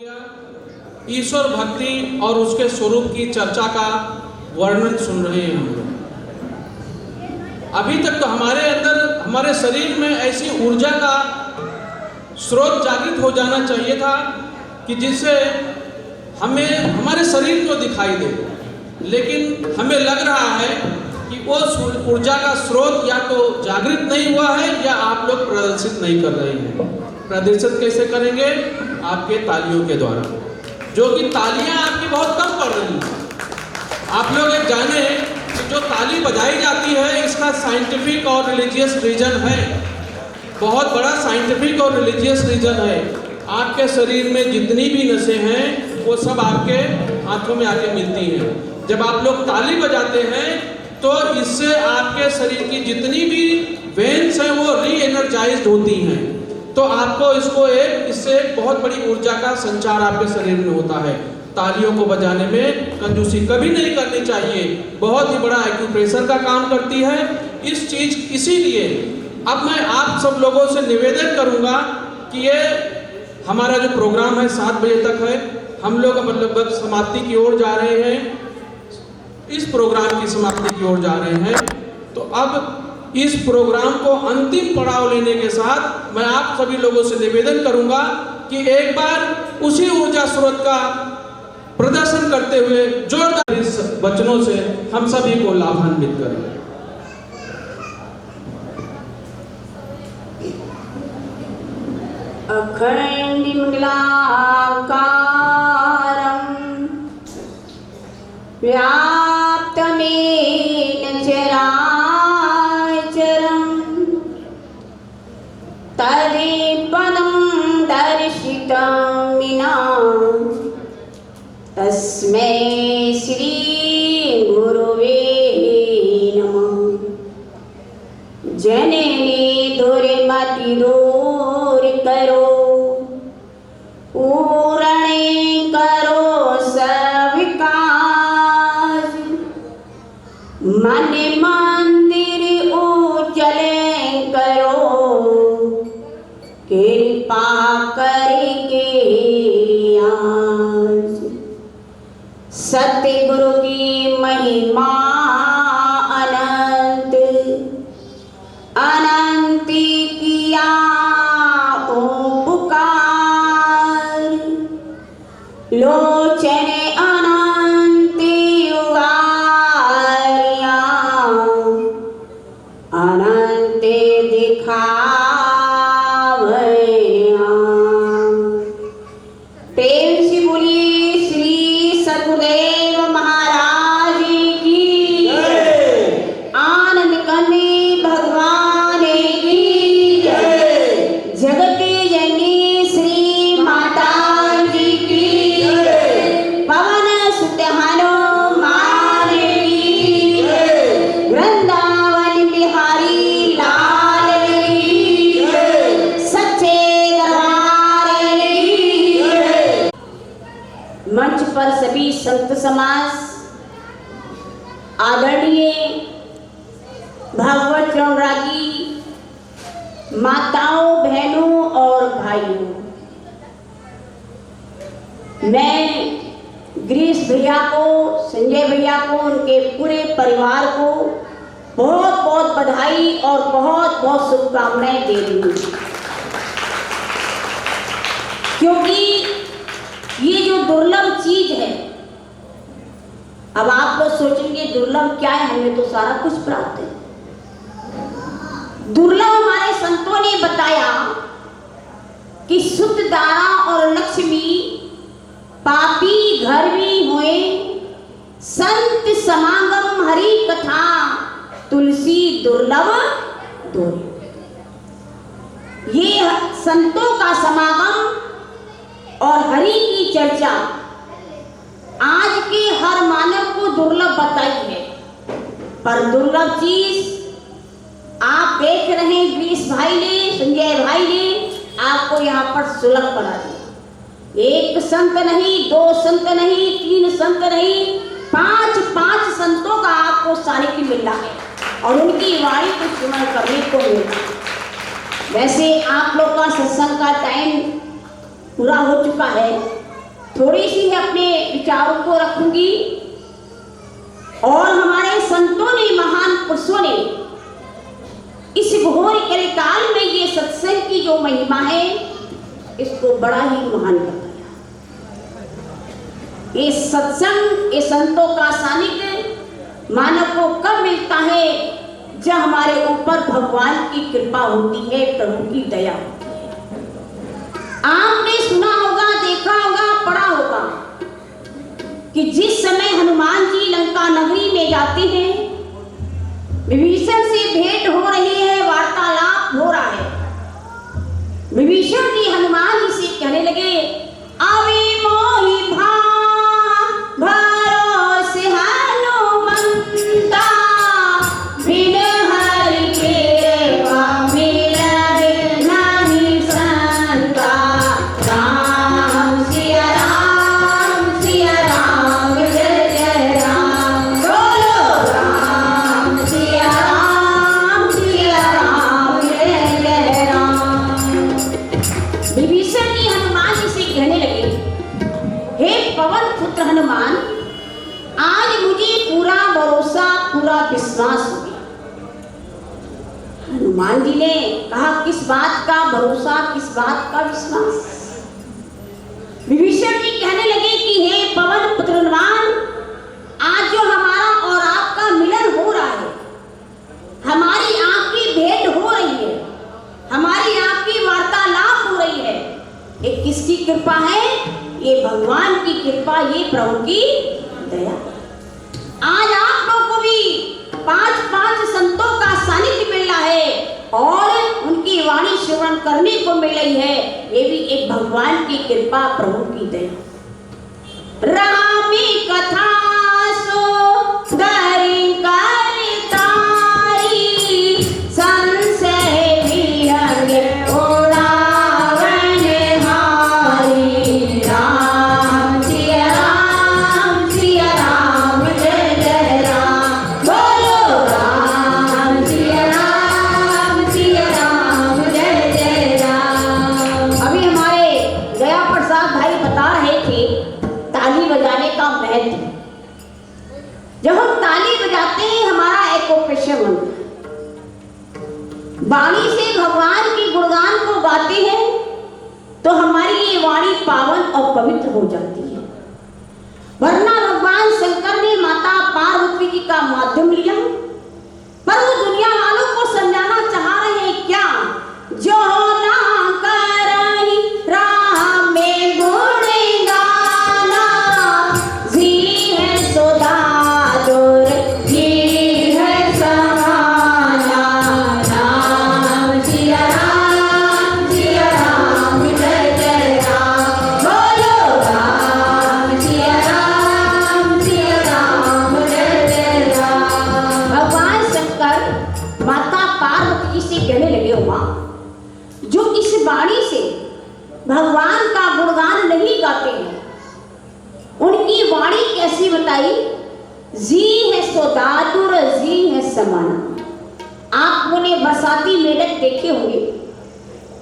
गया ईश्वर भक्ति और उसके स्वरूप की चर्चा का वर्णन सुन रहे हैं हम लोग। अभी तक तो हमारे अंदर, हमारे शरीर में ऐसी ऊर्जा का स्रोत जागृत हो जाना चाहिए था कि जिससे हमें हमारे शरीर को दिखाई दे, लेकिन हमें लग रहा है कि वो ऊर्जा का स्रोत या तो जागृत नहीं हुआ है या आप लोग प्रदर्शित नहीं कर रहे हैं। प्रदर्शित कैसे करेंगे? आपके तालियों के द्वारा, जो कि तालियां आपकी बहुत कम पड़ रही हैं। आप लोग एक जाने कि जो ताली बजाई जाती है इसका साइंटिफिक और रिलीजियस रीजन है, बहुत बड़ा साइंटिफिक और रिलीजियस रीजन है। आपके शरीर में जितनी भी नसें हैं वो सब आपके हाथों में आके मिलती हैं। जब आप लोग ताली बजाते हैं तो इससे आपके शरीर की जितनी भी वेन्स हैं वो री एनर्जाइज्ड होती हैं। तो आपको इससे बहुत बड़ी ऊर्जा का संचार आपके शरीर में होता है। तालियों को बजाने में कंजूसी कभी नहीं करनी चाहिए, बहुत ही बड़ा एक्यूप्रेशर का काम करती है इसीलिए अब मैं आप सब लोगों से निवेदन करूंगा कि ये हमारा जो प्रोग्राम है 7 बजे तक है, हम लोग अब लगभग समाप्ति की ओर जा रहे हैं, इस प्रोग्राम की समाप्ति की ओर जा रहे हैं। तो अब इस प्रोग्राम को अंतिम पड़ाव लेने के साथ मैं आप सभी लोगों से निवेदन करूंगा कि एक बार उसी ऊर्जा स्रोत का प्रदर्शन करते हुए जोरदार इस वचनों से हम सभी को लाभान्वित करें। अखंड मंगलाकारं व्याप्तमेन चराचरं तत्पदं दर्शितं विना तस्मै श्री गुरुवे नमः। जननी दुर्मति दूर करो, पूर्ण करो सब काज, मन मंदिर उजले करो, कृपा करके आज। सतगुरु की महिमा अनंत अनंत किया उपकार, लोचन अनंत उगारिया, अनंत दिखावया। प्रेम से बोलिए श्री सतगुरुदेव महाराज की, आनंद कंदी भगवान की, जगत जननी श्री माता जी की, पवन सुत हनुमान की, वृंदावन बिहारी लाल की, सच्चे दरबार की। मंच पर सभी संत समाज, आदरणीय भागवत रागी माताओं, बहनों और भाइयों, मैं गिरीश भैया को, संजय भैया को, उनके पूरे परिवार को बहुत बहुत बधाई और बहुत बहुत शुभकामनाएं दे रही हूँ, क्योंकि ये जो दुर्लभ चीज है, अब आप लोग सोचेंगे दुर्लभ क्या है, हमें तो सारा कुछ प्राप्त है। दुर्लभ हमारे संतों ने बताया कि शुद्ध दारा और लक्ष्मी पापी घर भी हुए, संत समागम हरि कथा तुलसी दुर्लभ दो। ये संतों का समागम और हरि की चर्चा आज के हर मानव को दुर्लभ बताई है, पर दुर्लभ चीज आप देख रहे हैं, गिरीश भाई ने, संजय भाई ने आपको यहाँ पर सुलभ बना दिया। एक संत नहीं, 2 संत नहीं, 3 संत नहीं, 5 संतों का आपको सानिध्य मिल रहा है और उनकी वाणी को सुना करने को मिल रहा है। वैसे आप लोग का सत्संग का टाइम पूरा हो चुका है, थोड़ी सी अपने विचारों को रखूंगी। और हमारे संतों ने, महान पुरुषों ने इस घोर कलिकाल में ये सत्संग की जो महिमा है इसको बड़ा ही महान बताया। ये सत्संग, ये संतों का सानिध्य मानव को कब मिलता है? जब हमारे ऊपर भगवान की कृपा होती है, प्रभु की दया होती है। आपने सुना होगा, देखा होगा, पढ़ा होगा कि जिस समय हनुमान जी लंका नगरी में जाते हैं, विभीषण से भेंट हो रही है, वार्तालाप हो रहा है। विभीषण जी हनुमान जी से कहने लगे, अभी मोहि भरोसे हनुमंता, बिन हरि कृपा मिलहि नहीं संता। राम सिया राम, सिया राम, जय जय राम। बोलो राम सिया राम, सिया राम, जय जय राम। विभीषण जी हनुमान जी से कहने लगे, हे पवन पुत्र हनुमान, आज मुझे पूरा भरोसा, पूरा विश्वास हो गया। हनुमान जी ने कहा, किस बात का भरोसा, किस बात का विश्वास? विभीषण जी कहने लगे कि हे पवन पुत्र हनुमान, आज जो हमारा और आपका मिलन हो रहा है, हमारी आपकी भेंट हो रही है, हमारी आपकी वार्तालाप हो रही है, ये किसकी कृपा है? ये भगवान की कृपा, ये प्रभु की दया। आज आप लोगों को भी 5 संतों का सानिध्य मिल रहा है और उनकी वाणी श्रवण करने को मिल रही है, ये भी एक भगवान की कृपा, प्रभु की दया। रामी कथा सो धरि कर तारी, संशय विहंग उड़ावन हारी। राम सिया राम, सिया राम, जय जय राम। बोलो राम सिया राम, सिया राम, जय जय राम। अभी हमारे दया प्रसाद भाई बता रहे थे ताली बजाने का महत्व। जब हम ताली बजाते हैं हमारा एकोपेशन बनता है, वाणी से भगवान के गुणगान को गाते हैं तो हमारी ये वाणी पावन और पवित्र हो जाती है। वरना भगवान शंकर ने माता पार्वती जी का माध्यम लिया, पर वो दुनिया वालों को समझाना चाह रहे हैं क्या? जो ना करहि राम में गुण गाना, जी है सुधा दूर, जी है समाना। राम सिया राम, सिया राम, जय जय राम। बोलो राम सिया राम, सिया राम, जय जय राम। भगवान शंकर माता पार्वती से कहने लगे, मां जो इस वाणी से भगवान का गुणगान नहीं गाते हैं, उनकी वाणी कैसी बताई? जी है सौदातुर, जी है समाना। आपने बरसाती मेढक देखे होंगे,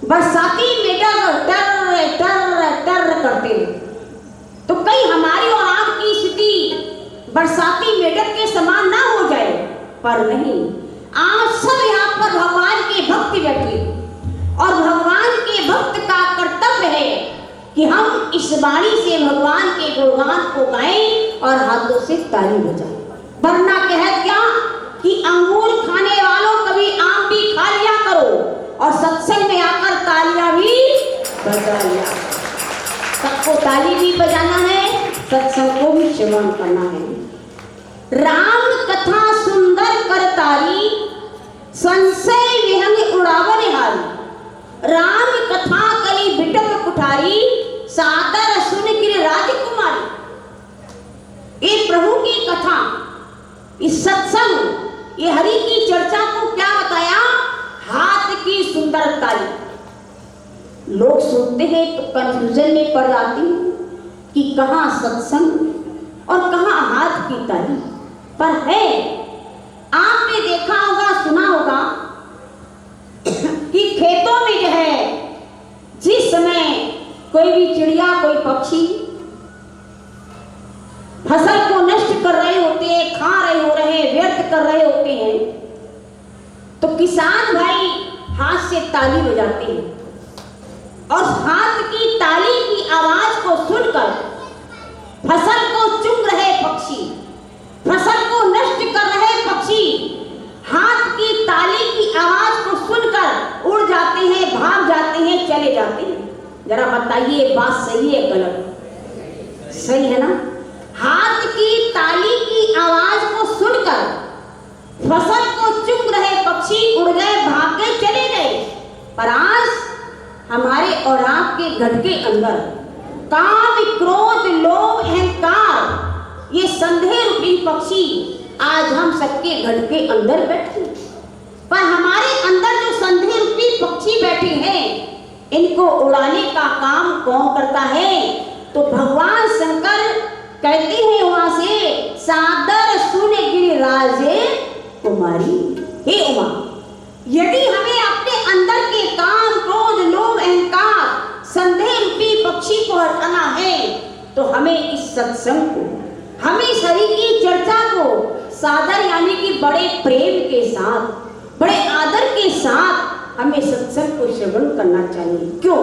बरसाती मेढक टर टर टर करते हैं, तो कहीं हमारी और आपकी स्थिति बरसाती मेढक के समान ना हो जाए, पर नहीं। आप सब यहाँ पर भगवान के भक्त बैठे और भगवान के भक्त का कर्तव्य है कि हम इस वाणी से भगवान के गुणगान को गाएं और हाथों से ताली बजाएं। वरना कह क्या कि अंगूर खाने वालों कभी आम भी खा लिया करो और सत्संग में आकर तालियां भी बजा लिया। सबको ताली भी बजाना है, सत्संग को भी श्रवण करना है। राम कथा सुंदर कर तारी, संशय विहंग उड़ावन हारी। राम कथा कली बिटक कुठारी, सादर सुन गिर राजकुमारी। ये प्रभु की कथा, इस सत्संग, ये हरि की चर्चा को क्या बताया? हाथ की सुंदर ताली। लोग सुनते हैं तो कंफ्यूजन में पड़ जाते हैं कि कहाँ सत्संग और कहाँ हाथ की ताली। पर है, आपने देखा होगा, सुना होगा कि खेतों में जो है, जिस समय कोई भी चिड़िया, कोई पक्षी फसल को नष्ट कर रहे होते हैं, खा रहे हैं, व्यर्थ कर रहे होते हैं, तो किसान भाई हाथ से ताली बजाते हैं और हाथ की ताली की आवाज को सुनकर फसल को चुग रहे पक्षी, फसल को नष्ट कर रहे पक्षी हाथ की ताली की आवाज को सुनकर उड़ जाते हैं, भाग जाते हैं, चले जाते हैं। जरा बताइए बात सही है गलत? सही है ना? हाथ की ताली की आवाज को सुनकर फसल को चुग रहे पक्षी उड़ गए, भाग गए, चले गए। पर आज हमारे और आपके घर के अंदर काम, क्रोध, लोभ, अहंकार, ये संदेह रूपी पक्षी आज हम सबके घर के अंदर बैठे। पर हमारे अंदर जो संदेह रूपी पक्षी बैठे हैं, इनको उड़ाने का काम कौन करता है? तो भगवान शंकर कहते हैं वहां से, सादर सुन गिरिराजे कुमारी। हे उमा, यदि हमें अपने अंदर के काम, क्रोध, लोभ, अहंकार, संदेह रूपी पक्षी को हटाना है, तो हमें इस सत्संग को, हमें इस हरि की चर्चा को सादर यानी कि बड़े प्रेम के साथ, बड़े आदर के साथ हमें सत्संग को श्रवण करना चाहिए। क्यों?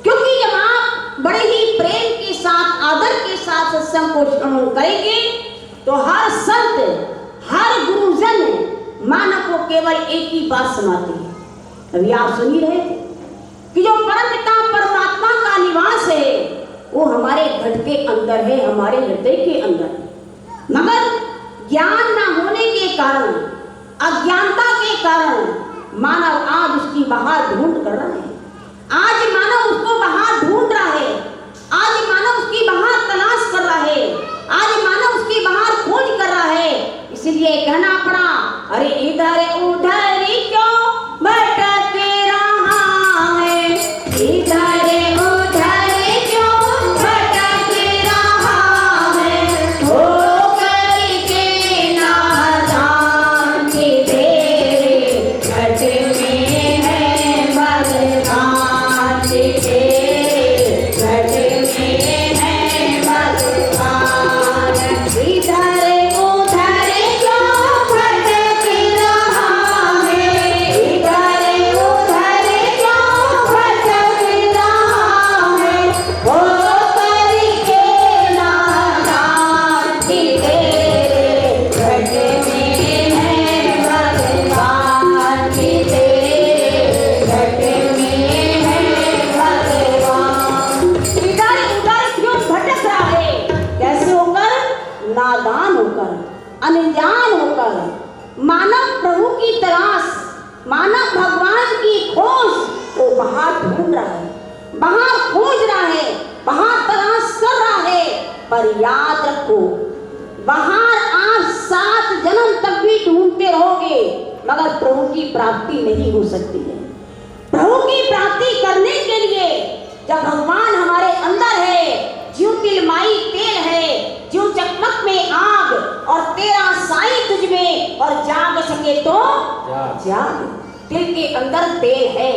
क्योंकि जब आप बड़े ही प्रेम के साथ, आदर के साथ सत्संग को श्रवण करेंगे, तो हर संत, हर गुरुजन मानव को केवल एक ही बात सुनाते हैं। अभी आप सुन ही रहे थे कि जो परमपिता परमात्मा का निवास है, वो हमारे घर के अंदर है, हमारे हृदय के अंदर। मगर ज्ञान न होने के कारण, अज्ञानता के कारण मानव आज उसकी बाहर ढूंढ कर रहा है। आज मानव उसको बाहर ढूंढ रहा है, आज मानव उसकी बाहर तलाश कर रहा है, आज मानव उसकी बाहर खोज कर रहा है। इसलिए कहना पड़ा, अरे इधर उधर क्यों भटक रहा है, इधर उधर क्यों भटक रहा है, हो करके नादान के तेरे घट में है भगवान, तेरे घट में है भगवान। इधर उधर क्यों भटक रहा है, इधर उधर क्यों भटक रहा है, हो करके नादान के तेरे घट में है भगवान, के तेरे घट में है भगवान। इधर उधर क्यों भटक रहा है? कैसे होकर? नादान होकर, अनजान होकर। मानव प्रभु की तलाश, मानव भगवान की खोज वो बाहर ढूंढ रहा है, बाहर खोज रहा है, बाहर तलाश कर रहा है। पर याद रखो, बाहर आप 7 जन्म तक भी ढूंढते रहोगे, मगर प्रभु की प्राप्ति नहीं हो सकती है। प्रभु की प्राप्ति करने के लिए जब भगवान हमारे अंदर है, ज्यों तिलमाई तेल है, ज्यों चकमक में आग, और तेरा साई तुझ में, और जाग सके तो जाग। तिल के अंदर तेल है,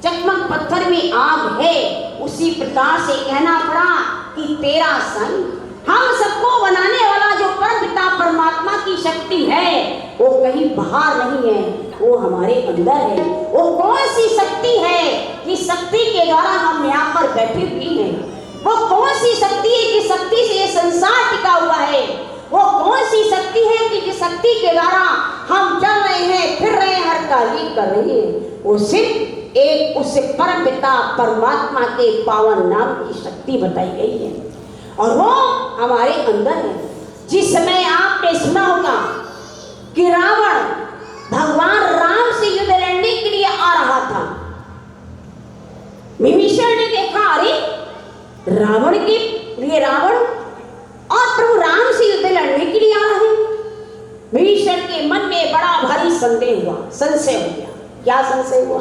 चकमक पत्थर में आग है। उसी प्रकार से कहना पड़ा कि तेरा साई, हम सबको बनाने वाला जो परमपिता परमात्मा की शक्ति है, वो कहीं बाहर नहीं है, वो हमारे अंदर है। वो कौन सी शक्ति है जिस शक्ति के द्वारा हम यहाँ पर बैठे हुए हैं? वो कौन सी शक्ति है जिस शक्ति से ये संसार टिका हुआ है? वो कौन सी शक्ति है कि जिस शक्ति के द्वारा हम चल रहे हैं, फिर रहे हैं, हर कार्य कर रहे हैं? वो सिर्फ एक उस परमपिता परमात्मा के पावन नाम की शक्ति बताई गई है, और वो हमारे अंदर है। जिस समय आपने सुना होगा कि रावण भगवान राम से युद्ध लड़ने के लिए आ रहा था, विभीषण ने देखा, अरे रावण के लिए रावण और प्रभु राम से युद्ध लड़ने के लिए आ रहे हैं। विभीषण के मन में बड़ा भारी संदेह हुआ, संशय हो गया। क्या संशय हुआ?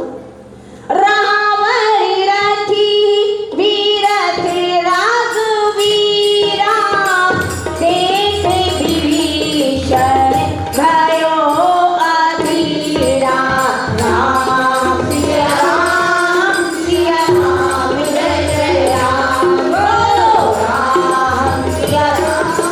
रावण रथी वीरथ रघुवीरा, देख विभीषण भयो अधीरा, राम सिया राम सिया राम जय जय राम, राम सिया राम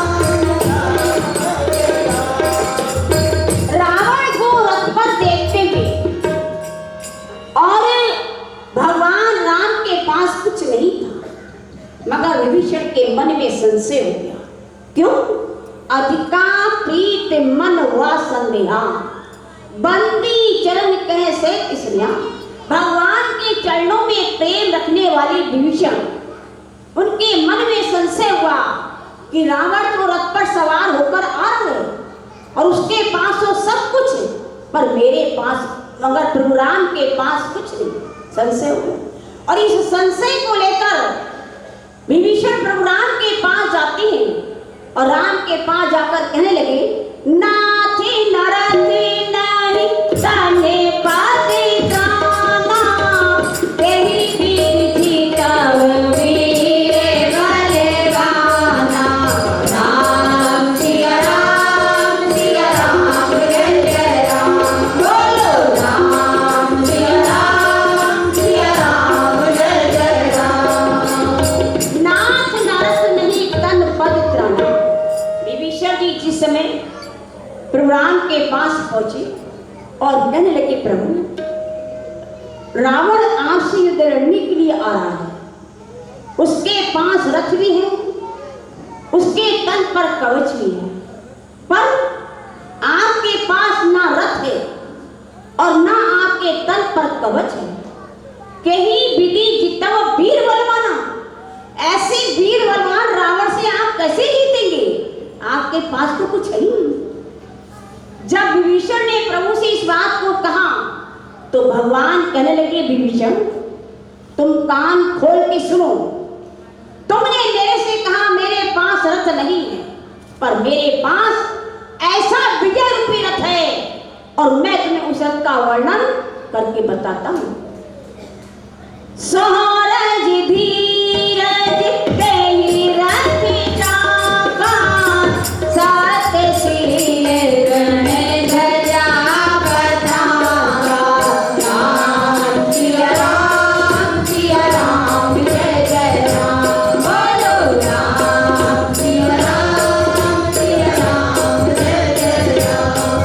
मगर विभीषण के मन में संशय हो गया। क्यों? अधिका प्रीत मन हुआ संदेहा, बंदी चरण कह से इसलिए भगवान के चरणों में प्रेम रखने वाली विभीषण, उनके मन में संशय हुआ कि रावण तो रथ पर सवार होकर आ रहे और उसके पास तो सब कुछ है, पर मेरे पास, मगर प्रभु राम के पास कुछ नहीं। संशय हुआ और इस संशय को लेकर विभीषण प्रभु राम के पास जाती है और राम के पास जाकर कहने लगे, नाथी नरथी नहीं जाने पाते जाना, तेरी विधि तब वीर बलवाना। राम सिया राम जय जय राम, बोलो राम सिया राम जय जय राम। नाथ नरथ नहीं तन पद त्राना। विभीषण जी जिस समय प्रभु राम के पास पहुंचे और कहने लगे, प्रभु रावण आपसे युद्ध लड़ने के लिए आ रहा है, उसके पास रथ भी है, उसके तन पर कवच भी है, पर आपके पास ना रथ है और ना आपके तन पर कवच है। कहीं विधि जितव वीर बलवाना, ऐसे वीर बलवान रावण से आप कैसे जीतेंगे? आपके पास तो कुछ है ही नहीं। जब विभीषण ने प्रभु से इस बात को कहा तो भगवान कहने लगे, विभीषण तुम कान खोल के सुनो, तुमने मेरे से कहा मेरे पास रथ नहीं है, पर मेरे पास ऐसा विजय रूपी रथ है और मैं तुम्हें उस रथ का वर्णन करके बताता हूं। सोहरज धीरज कही रथ चाका, सात शील गण ध्वजा पताका। राम सिया राम जय जय राम, बोलो राम सिया राम जय जय राम।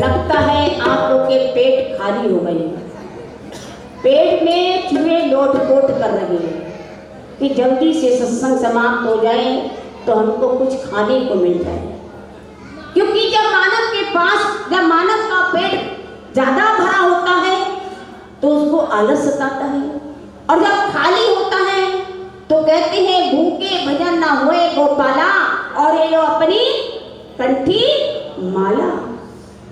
लगता है आप लोग के पेट खाली हो गए, पेट में चूहे लोट-पोट कर रहे हैं कि जल्दी से सत्संग समाप्त हो जाए तो हमको कुछ खाने को मिल जाए। क्योंकि जब मानव का पेट ज्यादा भरा होता है तो उसको आलस सताता है, और जब खाली होता है तो कहते हैं भूखे भजन ना होए गोपाला, और ये लो अपनी कंठी माला।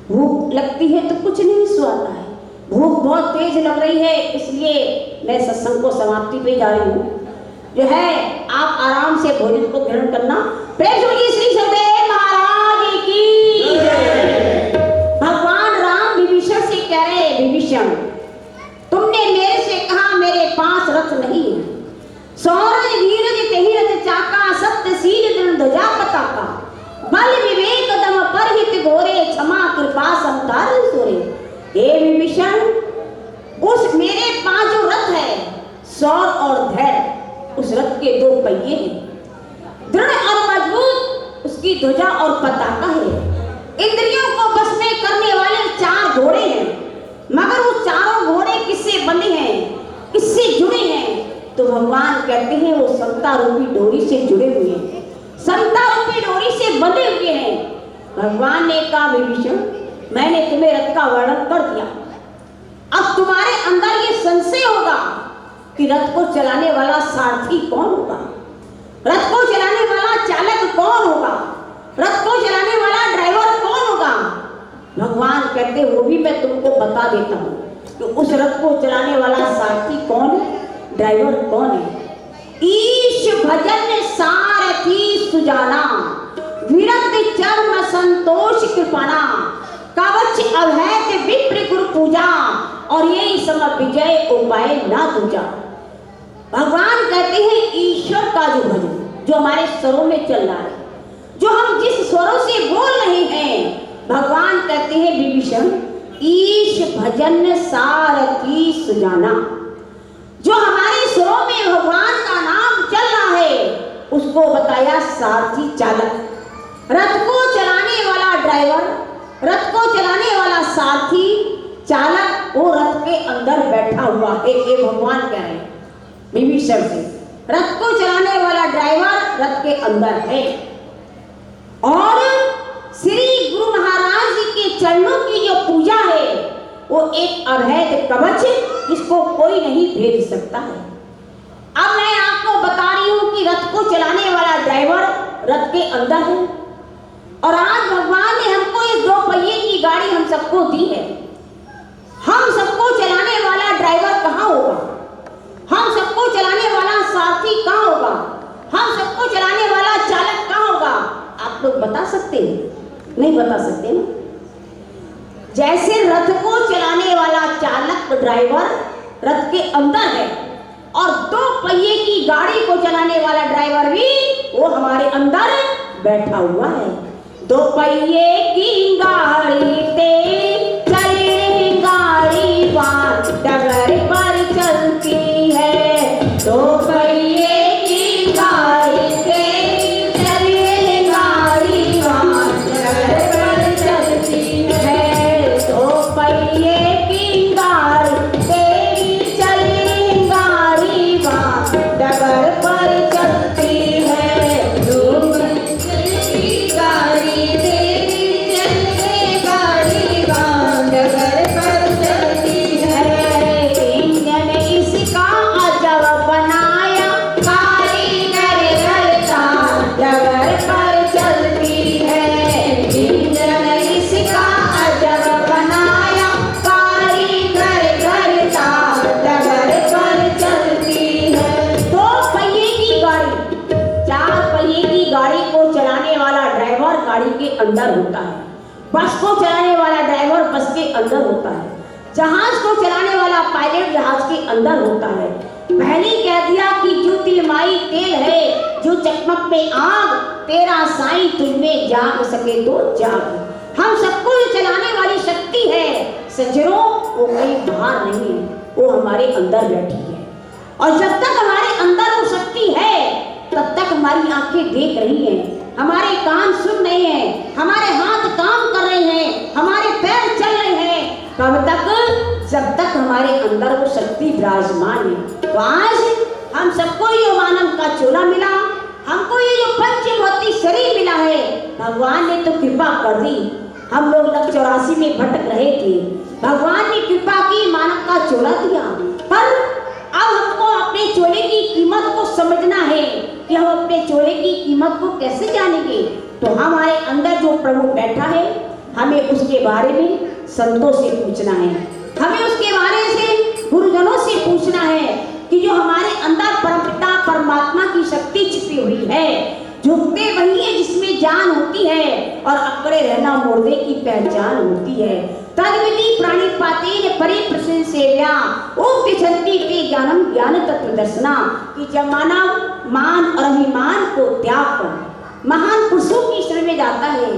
भूख लगती है तो कुछ नहीं सुहाता है, भूख बहुत तेज लग रही है, इसलिए मैं सत्संग को समाप्ति पे जा रही हूँ। जो है आप आराम से भोजन को ग्रहण करना। प्रेम श्री सदेव महाराज की भगवान राम विभीषण से कह रहे, विभीषण तुमने मेरे से कहा मेरे पास रथ नहीं है, सौरज धीरज तेहि रथ चाका, सत्य शील दृढ़ ध्वजा पताका, बल विवेक दम परहित गोरे, क्षमा कृपा संतार सोरे। हे विभीषण, उस मेरे पास जो रथ है, सौर और धैर्य, उस रथ के दो पहिए हैं, दृढ़ और मजबूत उसकी ध्वजा और पताका है, इंद्रियों को बस में करने वाले 4 घोड़े हैं, मगर वो चारों घोड़े किससे बंधे हैं, किससे जुड़े हैं? तो भगवान कहते हैं वो समता रूपी डोरी से जुड़े हुए हैं, समता रूपी डोरी से बंधे हुए हैं। भगवान ने कहा, विभीषण मैंने तुम्हें रथ का वर्णन कर दिया, अब तुम्हारे अंदर ये संशय होगा कि रथ को चलाने वाला सारथी कौन होगा, रथ को चलाने वाला चालक कौन होगा, रथ को चलाने वाला ड्राइवर कौन होगा? भगवान कहते वो भी मैं तुमको बता देता हूँ कि उस रथ को चलाने वाला सारथी कौन है, ड्राइवर कौन है। ईश भजन सारथी सुजाना, विरक्त चर्म संतोष कृपाना, कवच अभय विप्र गुरु पूजा, और यही समय विजय उपाय ना दूजा। भगवान कहते हैं ईश्वर का जो भजन जो हमारे स्वरों में चल रहा है, जो हम जिस स्वरों से बोल रहे हैं, भगवान कहते हैं विभीषण ईश भजन सारथी सुजाना, जो हमारे स्वरों में भगवान का नाम चल रहा है उसको बताया सारथी चालक, रथ को चलाने वाला ड्राइवर, रथ को चलाने वाला सारथी चालक, वो रथ के अंदर बैठा हुआ है। ये भगवान कह रहे हैं विभीषण से रथ को चलाने वाला ड्राइवर रथ के अंदर है। और श्री गुरु महाराज जी के चरणों की जो पूजा है वो एक अभेद कवच, इसको कोई नहीं भेद सकता है। अब मैं आपको बता रही हूं कि रथ को चलाने वाला ड्राइवर रथ के अंदर है। और आज भगवान ने हमको इस 2 पहिए की गाड़ी हम सबको दी है। हम सबको चलाने वाला ड्राइवर कहाँ होगा? हम सबको चलाने वाला सारथी कहाँ होगा? हम सबको चलाने वाला चालक कहाँ होगा? आप लोग बता सकते हैं? नहीं बता सकते ना। जैसे रथ को चलाने वाला चालक ड्राइवर रथ के अंदर है और 2 पहिए की गाड़ी को चलाने वाला ड्राइवर भी वो हमारे अंदर बैठा हुआ है। 2 पहिए की गाड़ी तेज चले गाड़ी बात डगर पर चलती है। 2 पहिए की गाड़ी तेज चले गाड़ी बात डगर पर चलती है। 2 पहिए की गाड़ी तेज चले गाड़ी बात डगर पर चलती है। 2 पहिए की गाड़ी तेज चले गाड़ी बात डगर पर चलती है। इंजन इसका अजब बनाया कारीगर घरता डगर पर चलती है। इंजन इसका अजब बनाया कारीगर घरता डगर पर चलती है। 2 पहिए की गाड़ी, 4 पहिए की गाड़ी को चलाने वाला ड्राइवर गाड़ी के अंदर होता है। बस को चलाने वाला ड्राइवर बस के अंदर होता है। जहाज को चलाने वाला पायलट जहाज के अंदर होता है। पहले कह दिया कि जो तिलमाई तेल है, जो चकमक में आग, तेरा साईं तुझमें जाग सके तो जाग। हम सबको ये चलाने वाली शक्ति है सज्जनों, वो कहीं बाहर नहीं है, वो हमारे अंदर बैठी है। और जब तक हमारे अंदर वो शक्ति है तब तक हमारी आंखें देख रही हैं, हमारे कान सुन रहे हैं, हमारे हाथ काम कर रहे हैं, हमारे पैर चल रहे हैं। कब तक? जब तक हमारे अंदर वो शक्ति विराजमान है। तो आज हम सबको ये मानव का चोला मिला, हमको ये जो पंचभौतिक शरीर मिला है, भगवान ने तो कृपा कर दी। हम लोग 84 में भटक रहे थे, भगवान ने कृपा की, मानव का चोला दिया। पर अब हमको अपने चोले की कीमत को समझना है कि हम अपने चोले की कीमत को कैसे जानेंगे। तो हमारे अंदर जो प्रभु बैठा है, हमें उसके बारे में संतों से पूछना है, हमें उसके बारे से गुरुजनों से पूछना है कि जो हमारे अंदर परमपिता परमात्मा की शक्ति छिपी हुई है, झुकते वही है जिसमें जान होती है और अकड़े रहना मुर्दे की पहचान होती है। तद्विधि प्राणी पातेन परे प्रसन्न सेव्या उपतिष्ठन्ति ते ज्ञानम ज्ञान तत्व दर्शना। कि जब मानव मान और अभिमान को त्याग कर महान पुरुषों की शरण में जाता है,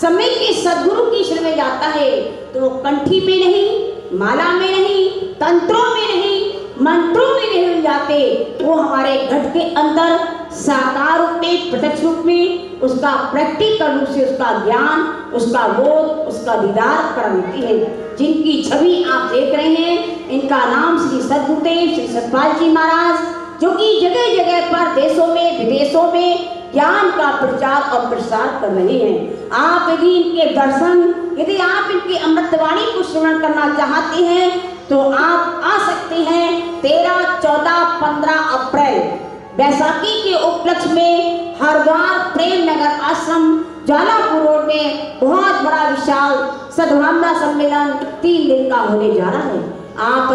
समय के सद्गुरु की शरण में जाता है, तो वो कंठी में नहीं, माला में नहीं, तंत्रों में नहीं, मंत्रों में नहीं मिल जाते, वो हमारे घट के अंदर साकार रूप में, प्रत्यक्ष रूप में उसका प्रैक्टिकल रूप से उसका ज्ञान, उसका बोध, उसका दीदार कर देती है। जिनकी छवि आप देख रहे हैं, इनका नाम श्री सद्गुरुदेव श्री सतपाल जी महाराज, जो कि जगह जगह पर देशों में विदेशों में ज्ञान का प्रचार और प्रसार कर रहे हैं। आप यदि इनके दर्शन, यदि आप इनकी अमृतवाणी को श्रवण करना चाहते हैं तो आप आ सकते हैं 13, 14, 15 अप्रैल बैसाखी के उपलक्ष्य में हरिद्वार प्रेम नगर आश्रम ज्वालापुर रोड में बहुत बड़ा विशाल सद्भावना सम्मेलन 3 दिन का होने जा रहा है। आप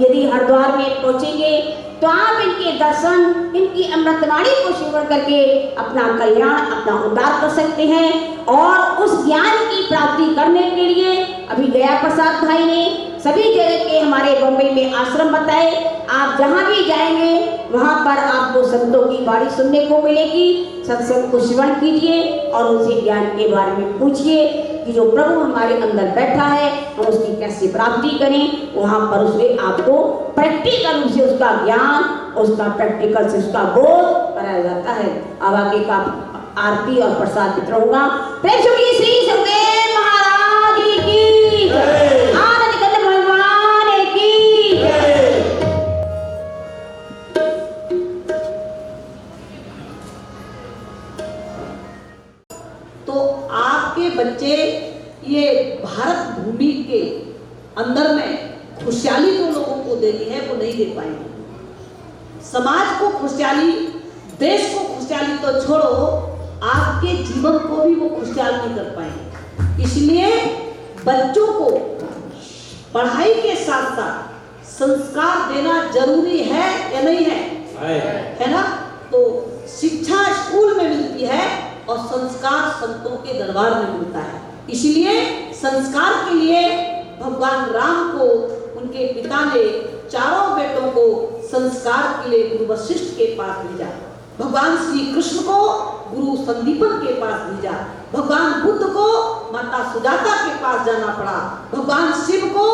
यदि हरिद्वार में पहुंचेंगे तो आप इनके दर्शन, इनकी अमृतवाणी को श्रवण करके अपना कल्याण, अपना उद्धार कर सकते हैं। और उस ज्ञान की प्राप्ति करने के लिए अभी गया प्रसाद भाई ने सभी जगह के हमारे बम्बई में आश्रम बताए। आप जहाँ भी जाएंगे वहाँ पर आपको संतों की वाणी सुनने को मिलेगी। सत्संग को श्रवण कीजिए और उनसे ज्ञान के बारे में पूछिए कि जो प्रभु हमारे अंदर बैठा है हम उसकी कैसे प्राप्ति करें। वहाँ पर उसे आपको प्रैक्टिकल रूप से उसका ज्ञान, उसका प्रैक्टिकल से उसका बोध कराया जाता है। अब आगे का आरती और प्रसाद वितरण होगा। प्रेम से श्री सतदेव महाराज की जय, आनंद कंद भगवान की जय। बच्चे ये भारत भूमि के अंदर में खुशहाली जो लोगों को देनी है वो नहीं दे पाएंगे। समाज को खुशहाली, देश को खुशहाली तो छोड़ो, आपके जीवन को भी वो खुशहाल नहीं कर पाएंगे। इसलिए बच्चों को पढ़ाई के साथ साथ संस्कार देना जरूरी है या नहीं है? है ना? तो शिक्षा स्कूल में मिलती है और संस्कार संतों के दरबार में मिलता है। इसलिए संस्कार के लिए भगवान राम को उनके पिता ने चारों बेटों को संस्कार के लिए गुरु वशिष्ठ के पास भेजा। भगवान श्री कृष्ण को गुरु संदीपन के पास भेजा। भगवान बुद्ध को माता सुजाता के पास जाना पड़ा। भगवान शिव को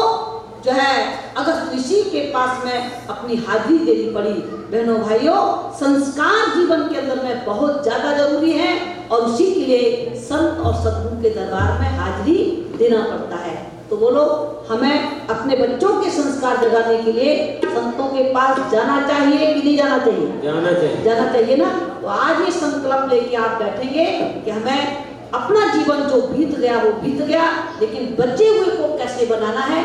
जो है अगस्त ऋषि के पास में अपनी हाजिरी देनी पड़ी। बहनों भाइयों, संस्कार जीवन के अंदर में बहुत ज्यादा जरूरी है और उसी के लिए संत और सद्गुरु के दरबार में हाजिरी देना पड़ता है। तो बोलो, हमें अपने बच्चों के संस्कार जगाने के लिए संतों के पास जाना चाहिए कि नहीं जाना चाहिए? जाना चाहिए। जाना चाहिए ना। तो आज ये संकल्प लेके आप बैठेंगे कि हमें अपना जीवन जो बीत गया वो बीत गया, लेकिन बचे हुए को कैसे बनाना है,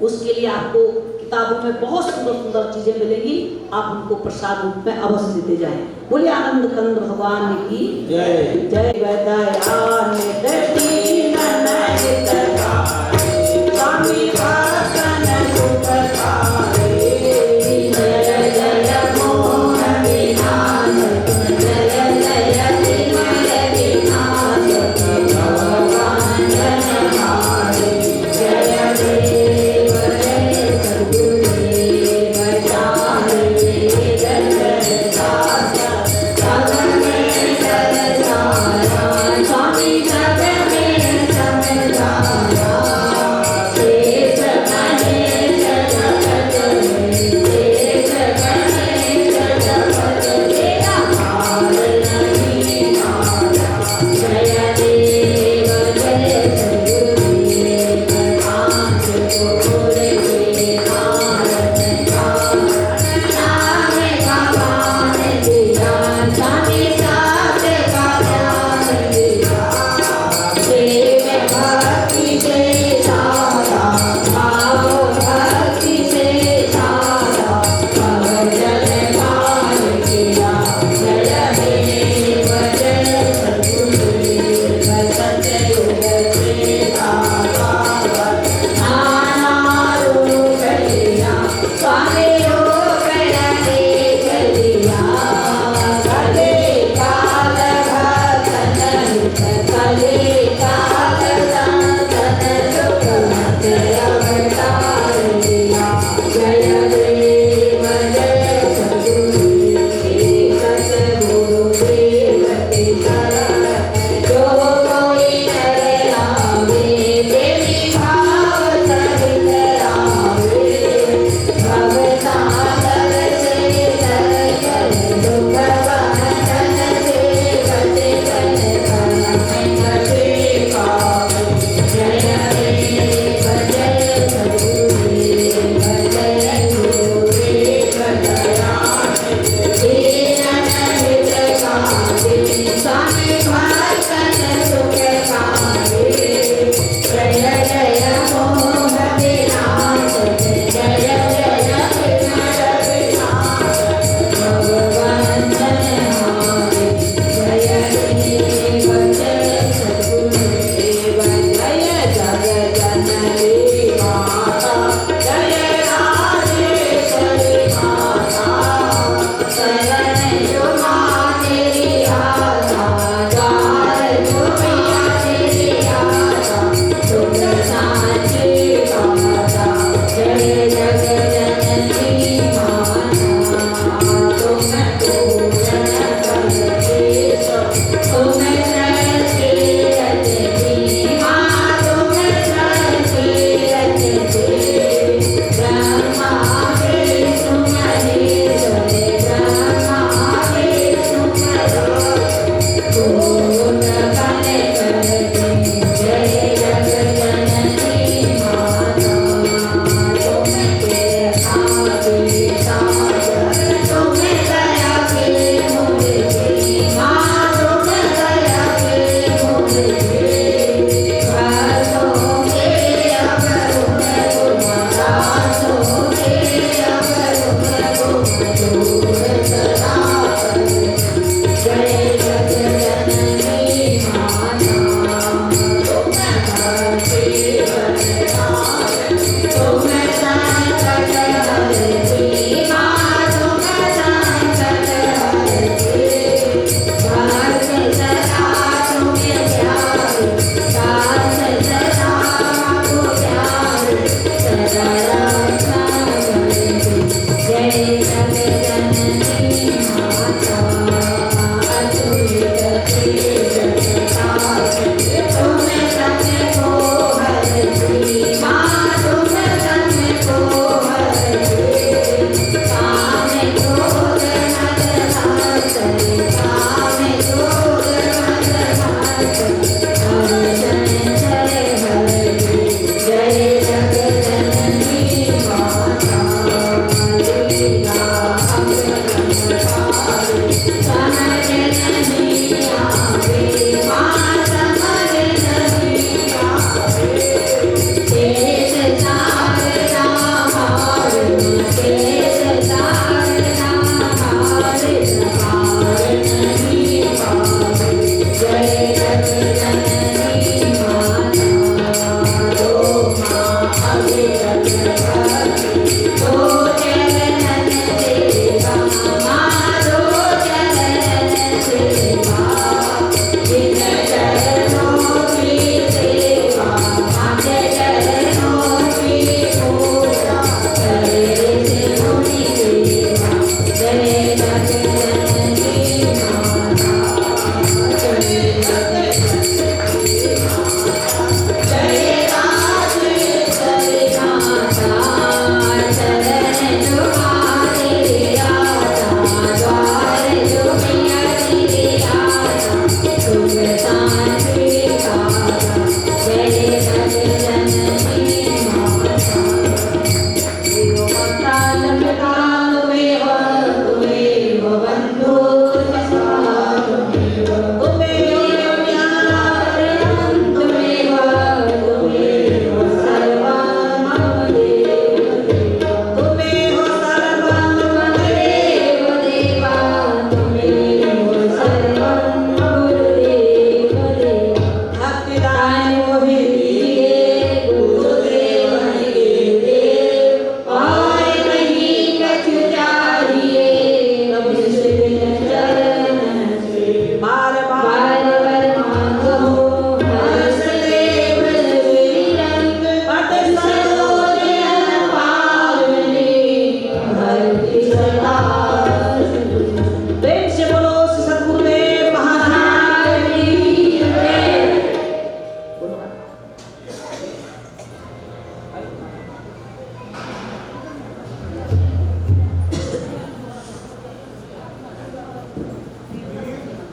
उसके लिए आपको किताबों में बहुत सुंदर सुंदर चीजें मिलेंगी। आप उनको प्रसाद रूप में अवश्य देते जाएं। बोलिए आनंद कंद भगवान की जय। जय। वैदयान दक्षिण स्वामी भाषण सुखकारी, जय जय मोहन विनाश, जय जय विमल विनाश, भगवान जनहारी, जय देव जय सद्गुरुदेव जान जय दास सदन में दरसाया, स्वामी जग में समझाया, शेष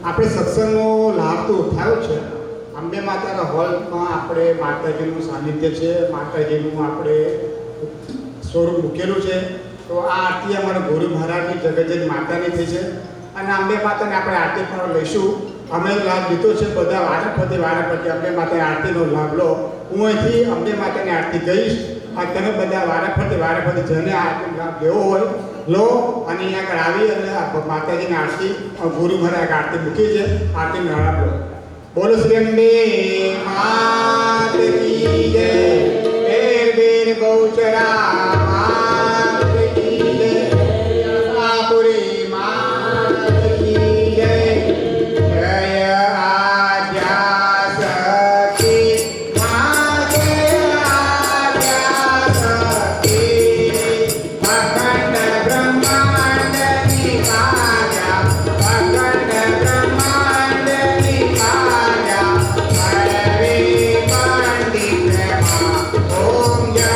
આપણે સત્સંગનો લાભ તો ઉઠાવ્યો છે. અંબે માતાના હોલમાં આપણે માતાજીનું સાનિધ્ય છે, માતાજીનું આપણે સ્વરૂપ મૂકેલું છે. તો આ આરતી અમારા ગુરુ મહારાજની જગતજનની માતાની થઈ છે અને અંબે માતાને આપણે આરતી પણ લઈશું. અમે લાભ લીધો છે, બધા વારાફરતી અંબે માતાની આરતીનો લાભ લો. હું અહીંથી અંબે માતાની આરતી કહીશ અને તમે બધા વારાફરતી જેને આરતીનો લાભ લેવો હોય લો અને અહીંયા આગળ આવી અને માતાજીની આરતી ગુરુ મહારાજ આરતી મૂકી છે, આરતીનો લાભ લો. બોલો શ્રી અંબે માત કી જય. બેર બેર બહુચરા માત કી જય. આપુરી માત કી જય. જય આદ્યાશક્તિ મા જય આદ્યાશક્તિ. અખંડ બ્રહ્માંડની માયા, અખંડ બ્રહ્માંડની માયા. હરે પંડિત માં ઓમ જય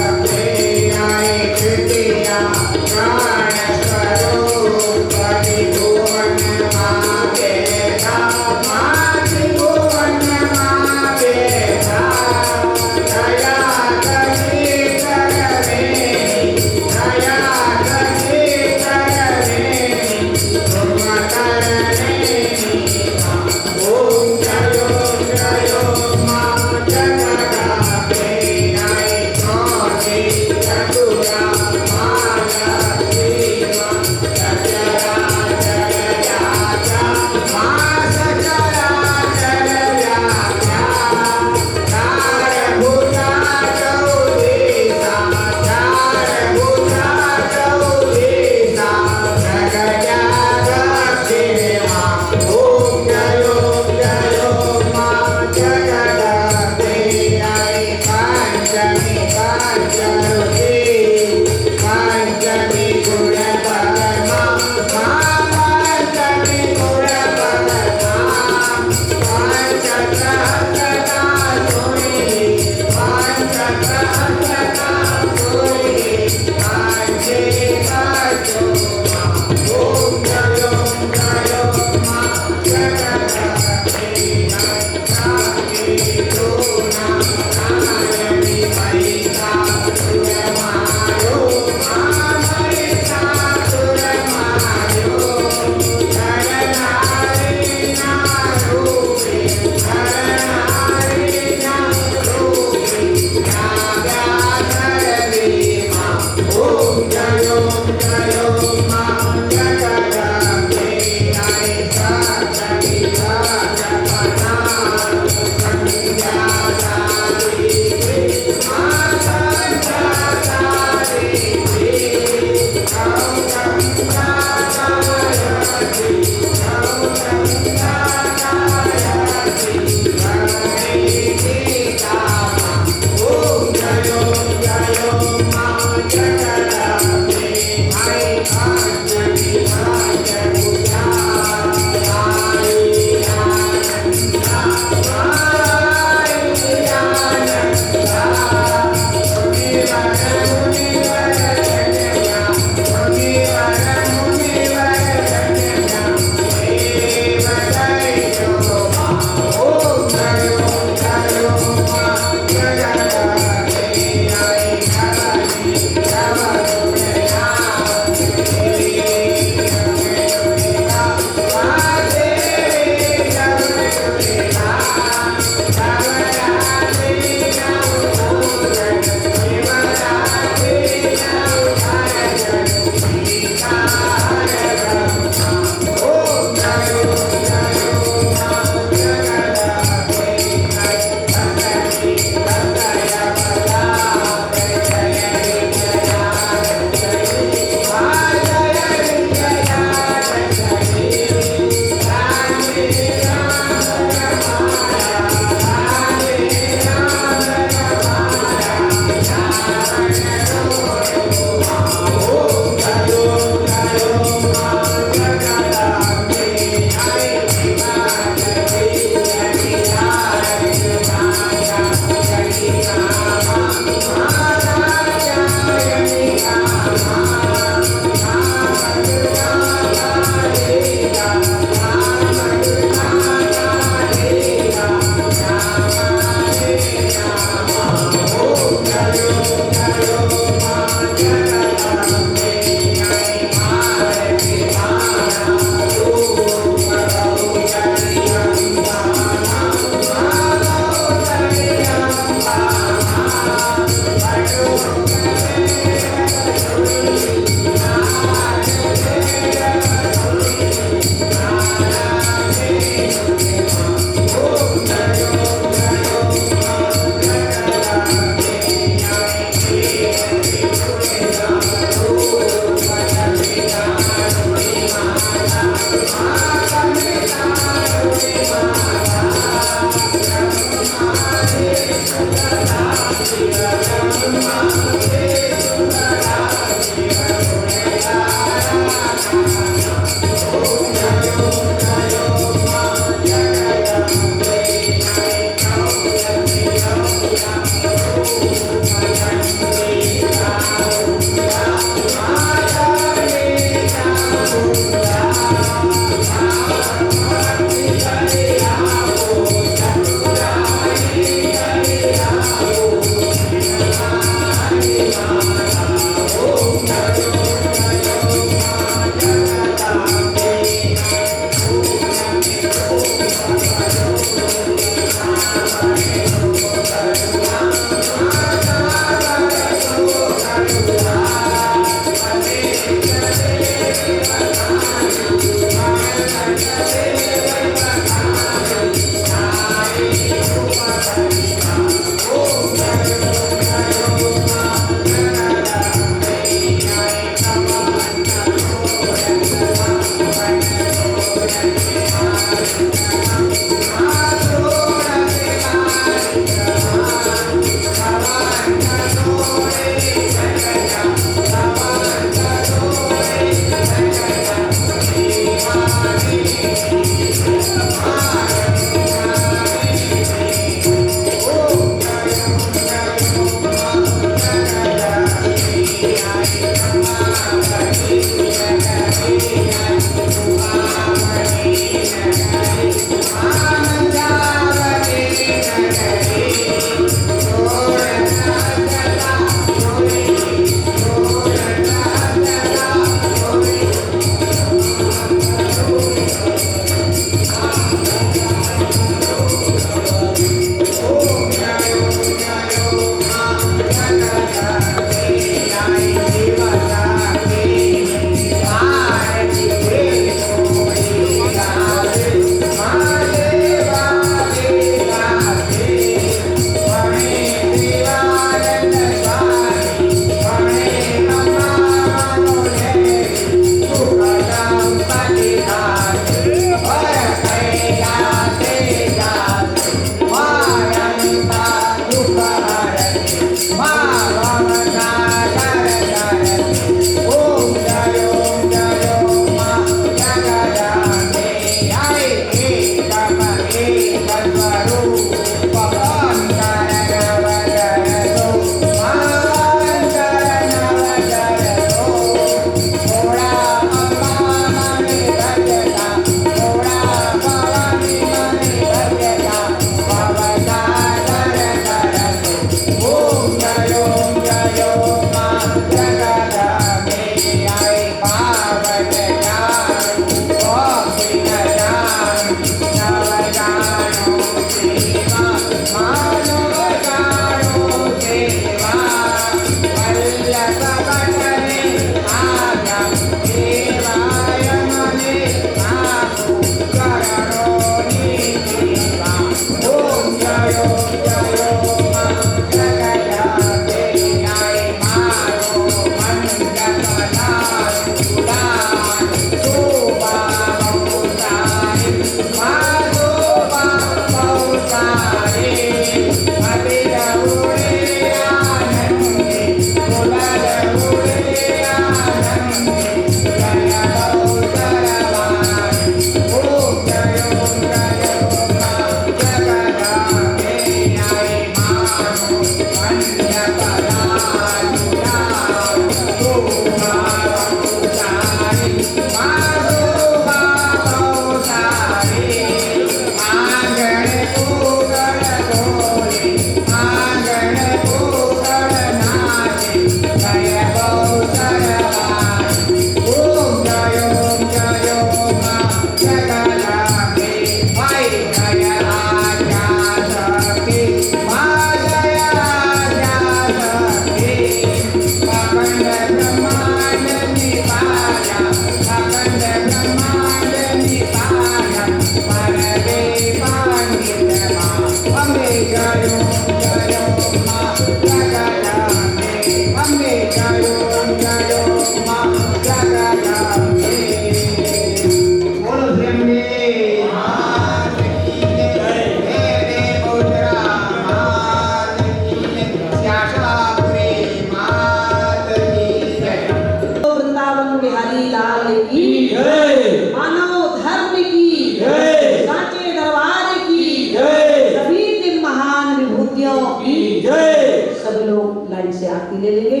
लाइन से आरती ले लेंगे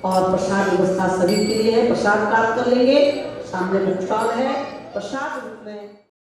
और प्रसाद व्यवस्था सभी के लिए है, प्रसाद प्राप्त कर लेंगे। सामने बुक स्टॉल है, प्रसाद रूप में